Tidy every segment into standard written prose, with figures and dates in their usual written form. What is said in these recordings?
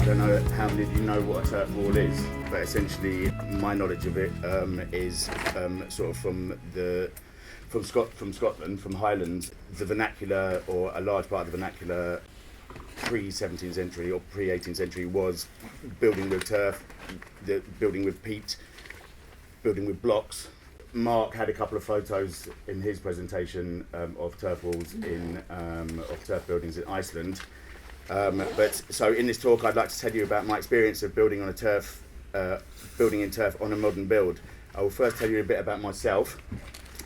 I don't know how many of you know what a turf wall is, but essentially my knowledge of it is sort of from Scotland, from Highlands. The vernacular, or a large part of the vernacular pre-17th century or pre-18th century, was building with turf, building with peat, building with blocks. Mark had a couple of photos in his presentation of turf walls of turf buildings in Iceland. But so in this talk, I'd like to tell you about my experience of building in turf on a modern build. I will first tell you a bit about myself,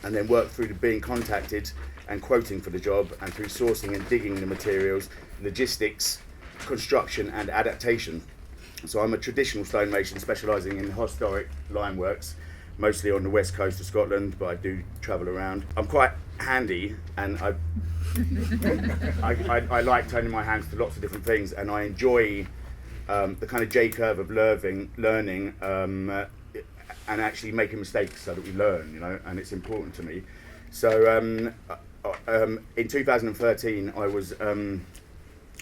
and then work through being contacted and quoting for the job, and through sourcing and digging the materials, logistics, construction and adaptation. So I'm a traditional stonemason specialising in historic limeworks, mostly on the west coast of Scotland, but I do travel around. I'm quite handy, and I like turning my hands to lots of different things, and I enjoy the kind of J-curve of learning and actually making mistakes so that we learn, and it's important to me. So in 2013, I was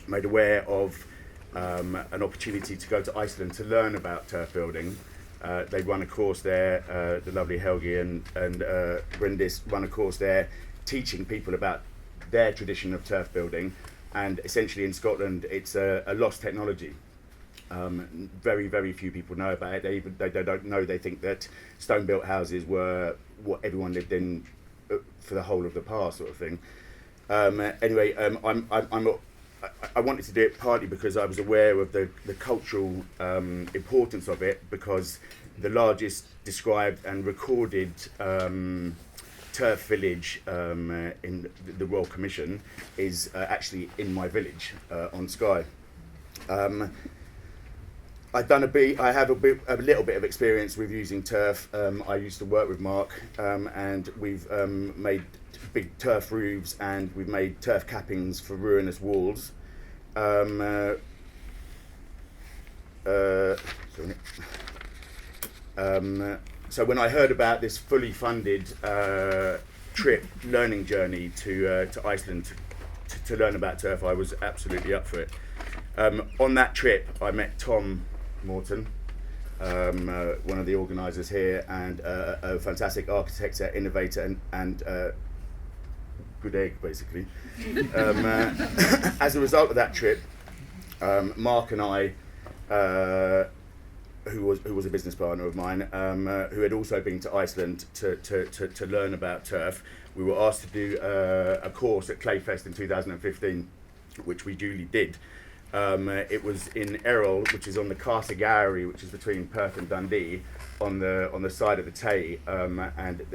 made aware of an opportunity to go to Iceland to learn about turf building. They run a course there, the lovely Helgi and Bryndis run a course there, teaching people about their tradition of turf building. And essentially in Scotland, it's a lost technology. Very, very few people know about it. They don't know. They think that stone-built houses were what everyone lived in for the whole of the past, sort of thing. Anyway, I wanted to do it partly because I was aware of the cultural importance of it, because the largest described and recorded turf village in the Royal Commission is actually in my village on Skye. I have a little bit of experience with using turf. I used to work with Mark, and we've made big turf roofs, and we've made turf cappings for ruinous walls. So when I heard about this fully funded learning journey to Iceland to learn about turf, I was absolutely up for it. On that trip, I met Tom Morton, one of the organisers here, and a fantastic architect, innovator, and good egg, basically. As a result of that trip, Mark and I, who was a business partner of mine, who had also been to Iceland to learn about turf, we were asked to do a course at Clayfest in 2015, which we duly did. It was in Errol, which is on the Cartagary, which is between Perth and Dundee, on the side of the Tay, and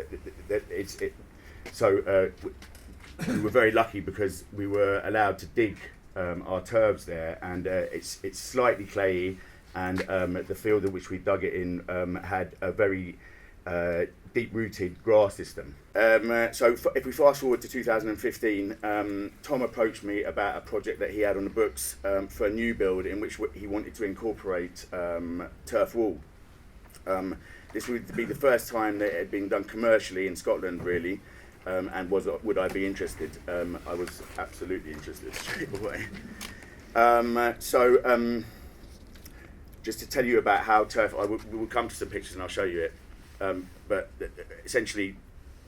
we were very lucky because we were allowed to dig our turfs there, and it's slightly clayey, and the field in which we dug it in had a very deep-rooted grass system. So if we fast forward to 2015, Tom approached me about a project that he had on the books for a new build in which he wanted to incorporate turf wall. This would be the first time that it had been done commercially in Scotland, really, and would I be interested? I was absolutely interested straight away. Just to tell you about how turf, we will come to some pictures and I'll show you it. But essentially,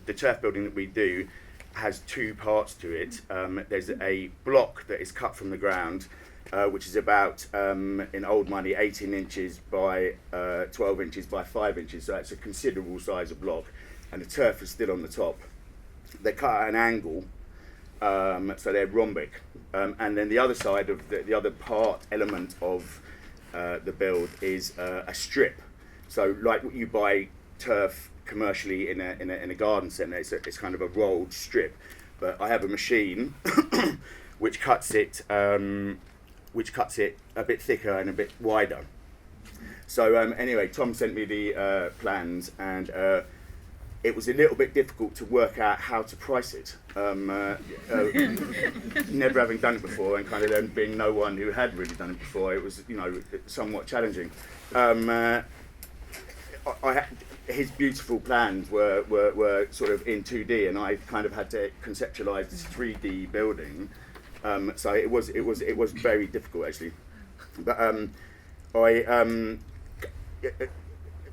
the turf building that we do has two parts to it. There's a block that is cut from the ground, which is about, in old money, 18 inches by 12 inches by 5 inches. So it's a considerable size of block, and the turf is still on the top. They're cut at an angle, so they're rhombic. And then the other side of the other element of the build is a strip. So like what you buy turf commercially in a garden centre, it's kind of a rolled strip. But I have a machine which cuts it a bit thicker and a bit wider. So anyway, Tom sent me the plans, and it was a little bit difficult to work out how to price it. Never having done it before, and kind of then being no one who had really done it before, it was somewhat challenging. His beautiful plans were sort of in 2D, and I kind of had to conceptualise this 3D building. So it was very difficult, actually. But I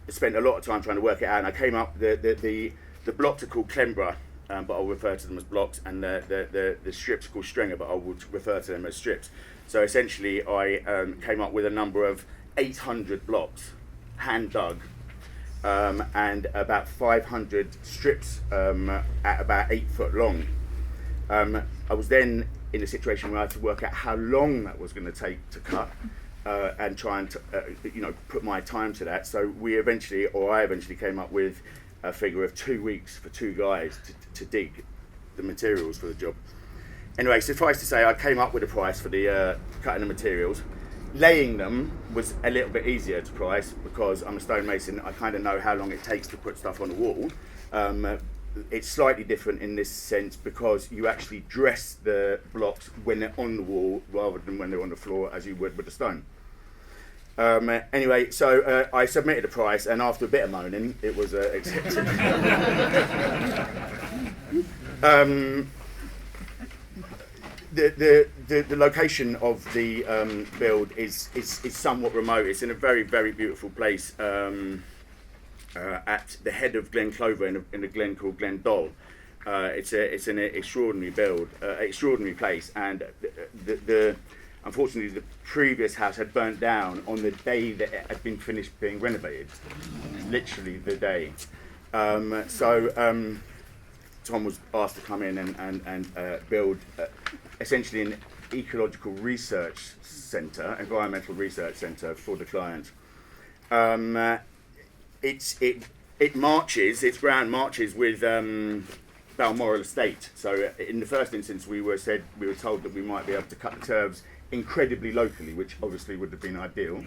spent a lot of time trying to work it out, and I came up, the blocks are called Clembra, but I'll refer to them as blocks, and the strips are called Stringer, but I would refer to them as strips. So essentially I came up with a number of 800 blocks, hand dug, and about 500 strips at about 8 foot long. I was then in a situation where I had to work out how long that was going to take to cut, and try and put my time to that. So I eventually came up with a figure of 2 weeks for 2 guys to dig the materials for the job. Anyway, suffice to say, I came up with a price for the cutting the materials. Laying them was a little bit easier to price because I'm a stonemason. I kind of know how long it takes to put stuff on the wall. It's slightly different in this sense because you actually dress the blocks when they're on the wall rather than when they're on the floor as you would with a stone. Anyway, so I submitted a price, and after a bit of moaning, it was accepted. The location of the build is somewhat remote. It's in a very, very beautiful place at the head of Glen Clover in a glen called Glen Doll. It's an extraordinary build, extraordinary place, and unfortunately the previous house had burnt down on the day that it had been finished being renovated, literally the day. Tom was asked to come in and build essentially an ecological research centre, environmental research centre for the client. Its ground marches with Balmoral Estate. So in the first instance, we were told that we might be able to cut the turves incredibly locally, which obviously would have been ideal.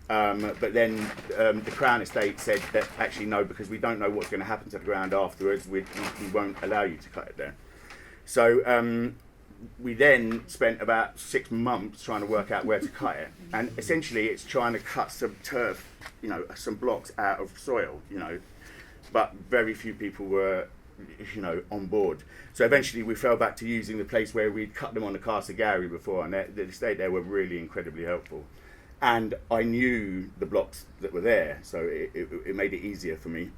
But then the Crown Estate said that actually no, because we don't know what's going to happen to the ground afterwards, we won't allow you to cut it there. So we then spent about 6 months trying to work out where to cut it, and essentially it's trying to cut some turf, some blocks out of soil, but very few people were, on board. So eventually we fell back to using the place where we'd cut them on the Castle Gowrie before, and the estate there were really incredibly helpful. And I knew the blocks that were there, so it made it easier for me.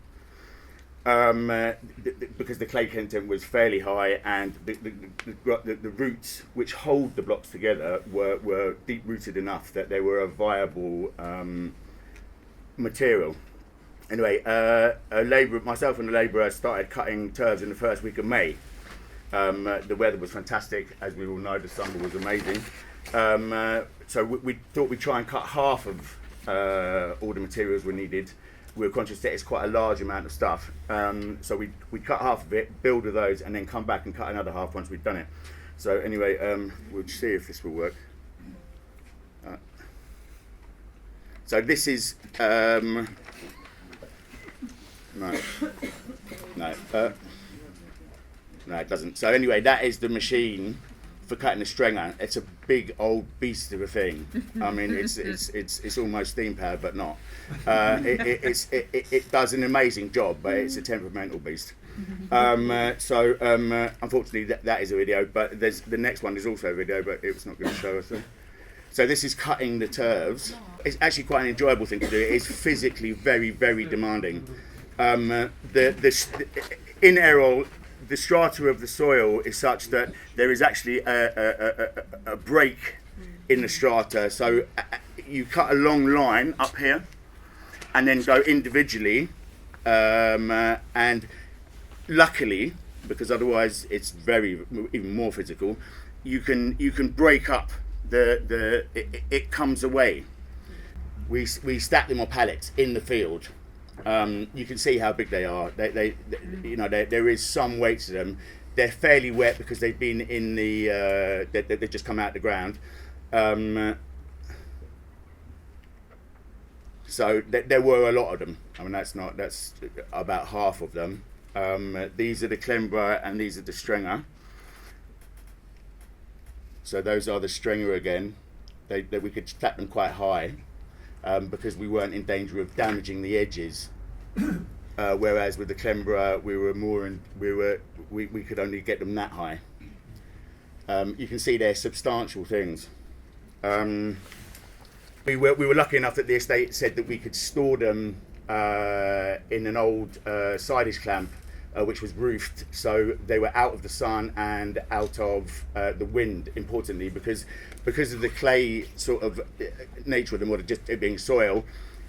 Because the clay content was fairly high, and the roots which hold the blocks together were deep rooted enough that they were a viable material. Anyway, myself and a labourer started cutting turves in the first week of May. The weather was fantastic, as we all know. The summer was amazing. So we thought we'd try and cut half of all the materials we needed. We were conscious that it's quite a large amount of stuff. So we cut half of it, build of those, and then come back and cut another half once we'd done it. So anyway, we'll see if this will work. So this is, no, it doesn't. So anyway, that is the machine for cutting the stringer. It's a big old beast of a thing. I mean, it's almost steam powered, but not. It does an amazing job, but it's a temperamental beast. Unfortunately, that is a video, but the next one is also a video, but it's not going to show us. So this is cutting the turves. It's actually quite an enjoyable thing to do. It is physically very, very demanding. In Errol, the strata of the soil is such that there is actually a break in the strata. So you cut a long line up here and then go individually. And luckily, because otherwise it's even more physical, you can break up it comes away. We stack them on pallets in the field. You can see how big they are. There is some weight to them. They're fairly wet because they've been in they've just come out of the ground. So there were a lot of them. I mean, that's about half of them. These are the Clembra and these are the Stringer. So those are the Stringer again. We could stack them quite high. Because we weren't in danger of damaging the edges, whereas with the Clembra we could only get them that high. You can see they're substantial things. We were lucky enough that the estate said that we could store them in an old silage clamp, which was roofed, so they were out of the sun and out of the wind. Importantly, because of the clay sort of nature of them, or just it being soil,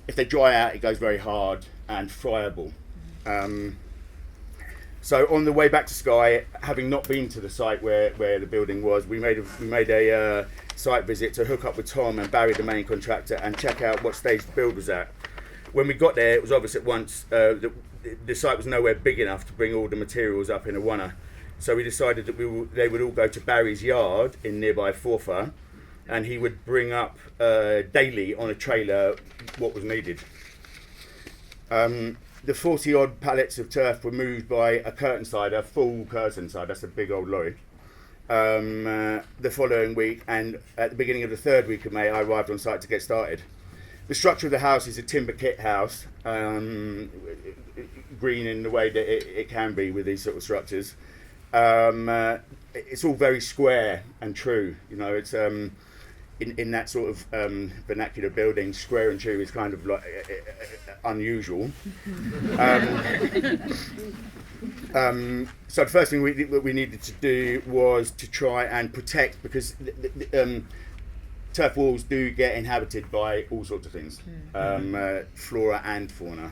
if they dry out, it goes very hard and friable. So on the way back to Skye, having not been to the site where the building was, we made a site visit to hook up with Tom and Barry, the main contractor, and check out what stage the build was at. When we got there, it was obvious at once that the site was nowhere big enough to bring all the materials up in a oneer. So we decided that they would all go to Barry's yard in nearby Forfar, and he would bring up daily on a trailer what was needed. The 40 odd pallets of turf were moved by a curtain sider, full curtain side, that's a big old lorry, the following week, and at the beginning of the third week of May I arrived on site to get started. The structure of the house is a timber kit house, green in the way that it can be with these sort of structures. It's all very square and true, you know, it's in that sort of vernacular building, square and true is kind of like unusual. So the first thing we needed to do was to try and protect, because turf walls do get inhabited by all sorts of things, flora and fauna.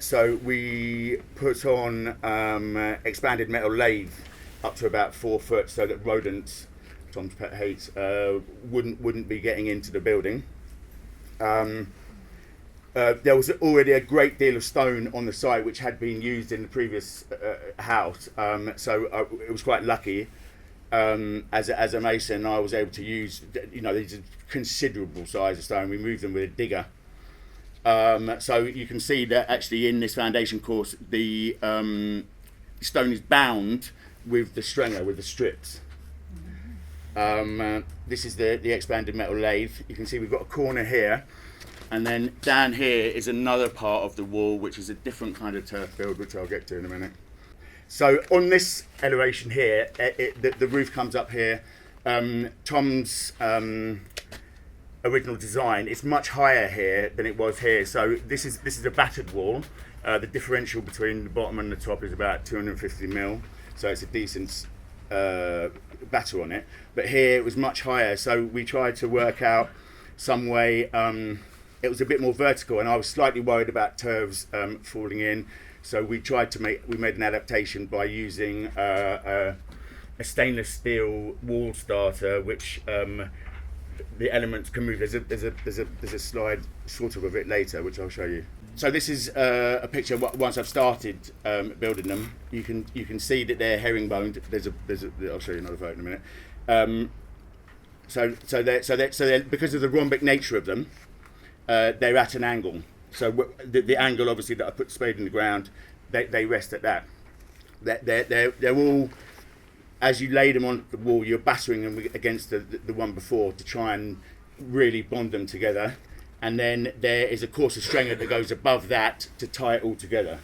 So we put on expanded metal lathe up to about 4 foot, so that rodents, Tom's pet hates, wouldn't be getting into the building. There was already a great deal of stone on the site which had been used in the previous house, so it was quite lucky. As a mason, I was able to use, you know, these considerable size of stone. We moved them with a digger. So you can see that actually in this foundation course, the stone is bound with the stringer, with the strips. This is the expanded metal lathe. You can see we've got a corner here, and then down here is another part of the wall, which is a different kind of turf build, which I'll get to in a minute. So on this elevation here, the roof comes up here. Tom's original design, it's much higher here than it was here. So this is a battered wall. The differential between the bottom and the top is about 250 mil. So it's a decent batter on it. But here it was much higher. So we tried to work out some way. It was a bit more vertical, and I was slightly worried about turfs falling in. So we made an adaptation by using a stainless steel wall starter, which the elements can move. There's a slide sort of it later, which I'll show you. So this is a picture. Once I've started building them, you can see that they're herringboned. I'll show you another photo in a minute. So they're because of the rhombic nature of them, they're at an angle. So the angle, obviously, that I put the spade in the ground, they rest at that. They're all, as you lay them on the wall, you're battering them against the one before to try and really bond them together. And then there is a coarser stringer that goes above that to tie it all together.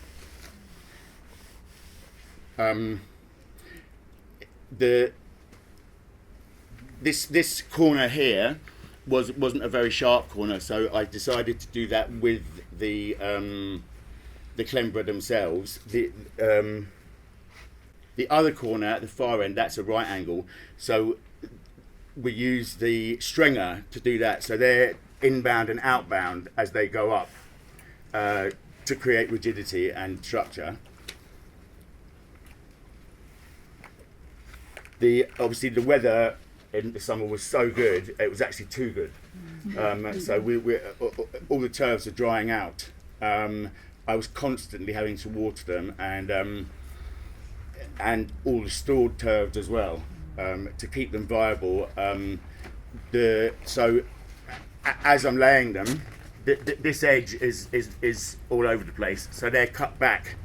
This corner here wasn't a very sharp corner, so I decided to do that with the Clembra themselves. The other corner at the far end, that's a right angle, so we use the stringer to do that. So they're inbound and outbound as they go up to create rigidity and structure. Obviously the weather in the summer was so good, it was actually too good. So all the turfs are drying out. I was constantly having to water them, and all the stored turfs as well, to keep them viable. So as I'm laying them, this edge is all over the place. So they're cut back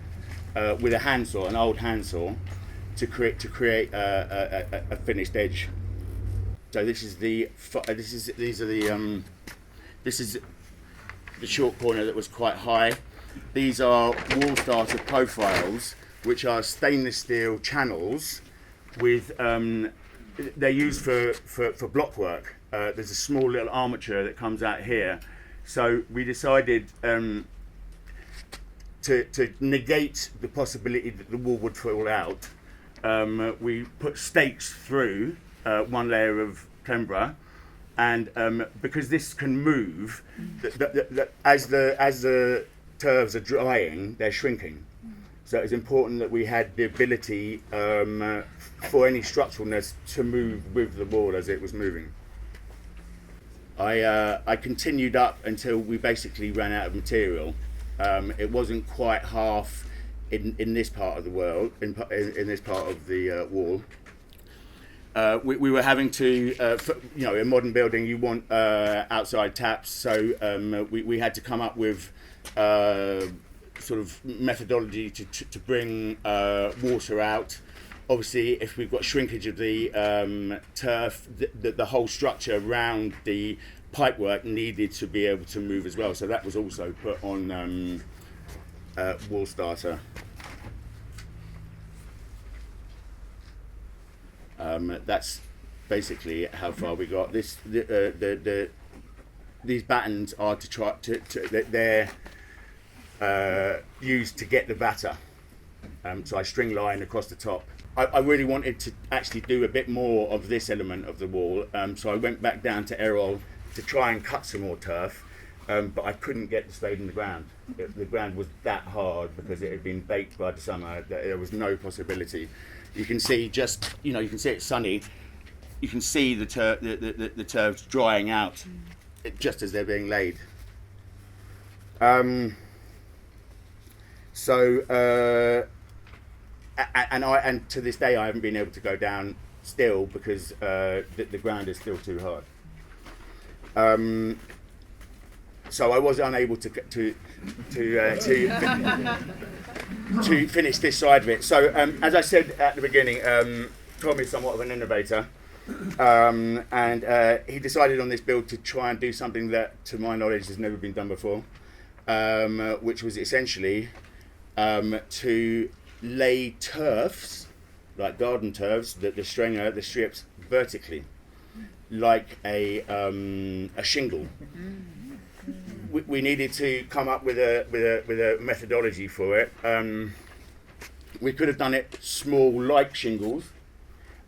with a handsaw, an old handsaw, to create a finished edge. So this is the short corner that was quite high. These are wall starter profiles, which are stainless steel channels with they're used for block work. there's a small little armature that comes out here. So we decided to negate the possibility that the wall would fall out. We put stakes through one layer of Clembra, and because this can move, as the turfs are drying, they're shrinking. So it's important that we had the ability for any structuralness to move with the wall as it was moving. I continued up until we basically ran out of material. It wasn't quite half in this part of the world, in this part of the wall. We were having to, in modern building, you want outside taps, so we had to come up with sort of methodology to bring water out. Obviously, if we've got shrinkage of the turf, the whole structure around the pipework needed to be able to move as well. So that was also put on wall starter. That's basically how far we got. These battens are they're used to get the batter. So I string line across the top. I really wanted to actually do a bit more of this element of the wall, so I went back down to Errol to try and cut some more turf, but I couldn't get the spade in the ground. The ground was that hard because it had been baked by the summer that there was no possibility. You can see you can see it's sunny. You can see the turfs drying out just as they're being laid. And to this day I haven't been able to go down still because the ground is still too hard. So I was unable to finish this side of it. So as I said at the beginning, Tom is somewhat of an innovator, and he decided on this build to try and do something that, to my knowledge, has never been done before, which was essentially to lay turfs, like garden turfs, the strips vertically, like a shingle. We needed to come up with a methodology for it. We could have done it small, like shingles,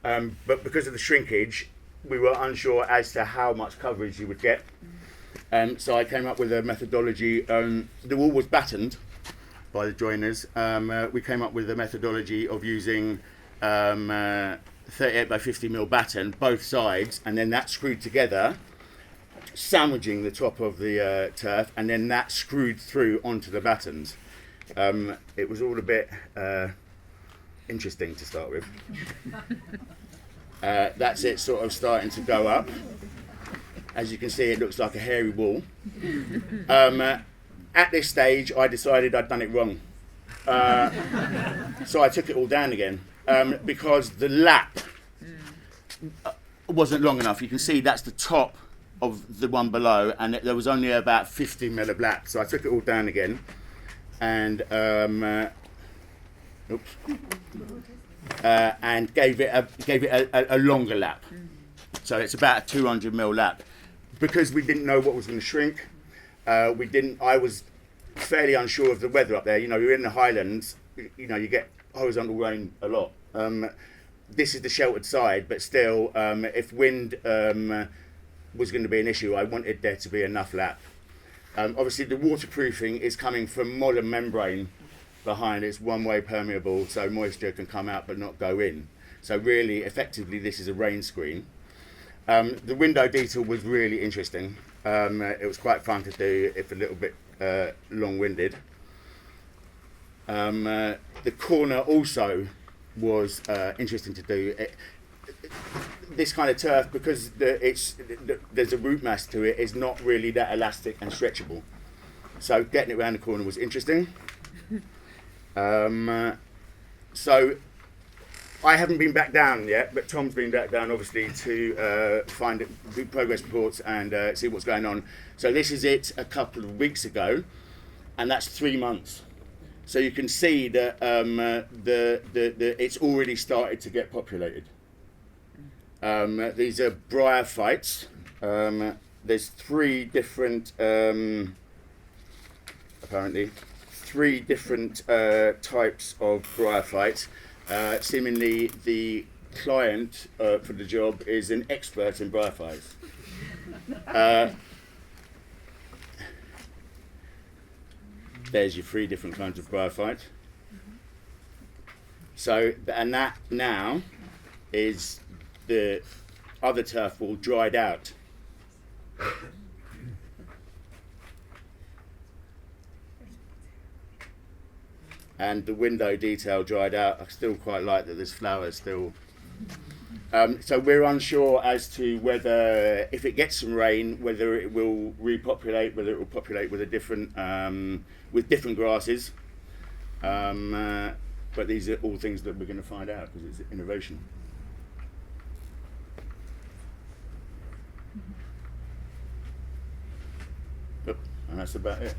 but because of the shrinkage, we were unsure as to how much coverage you would get. So I came up with a methodology. The wall was battened by the joiners. We came up with a methodology of using 38 by 50 mil batten, both sides, and then that screwed together, sandwiching the top of the turf, and then that screwed through onto the battens. It was all a bit interesting to start with. That's it sort of starting to go up. As you can see, it looks like a hairy wall. At this stage, I decided I'd done it wrong. So I took it all down again because the lap wasn't long enough. You can see that's the top of the one below, and there was only about 50 mil of lap. So I took it all down again, and and gave it a longer lap. So it's about a 200 mil lap. Because we didn't know what was going to shrink, I was fairly unsure of the weather up there. You're in the Highlands, you get horizontal rain a lot. This is the sheltered side, but still, if wind was going to be an issue, I wanted there to be enough lap. Obviously, the waterproofing is coming from modern membrane behind. It's one-way permeable, so moisture can come out but not go in. So really, effectively, this is a rain screen. The window detail was really interesting. It was quite fun to do, if a little bit long-winded. The corner also was interesting to do. This kind of turf, because there's a root mass to it, is not really that elastic and stretchable. So getting it around the corner was interesting. So I haven't been back down yet, but Tom's been back down obviously to do progress reports and see what's going on. So this is it a couple of weeks ago, and that's 3 months. So you can see that it's already started to get populated. These are bryophytes. There's three different, apparently, three different types of bryophyte. Seemingly, the client for the job is an expert in bryophytes. There's your three different kinds of bryophyte. So, and that now is the other turf wall dried out. And the window detail dried out. I still quite like that there's flowers still. So we're unsure as to whether, if it gets some rain, whether it will repopulate, whether it will populate with a different, with different grasses. But these are all things that we're going to find out because it's innovation. Yep, and that's about it.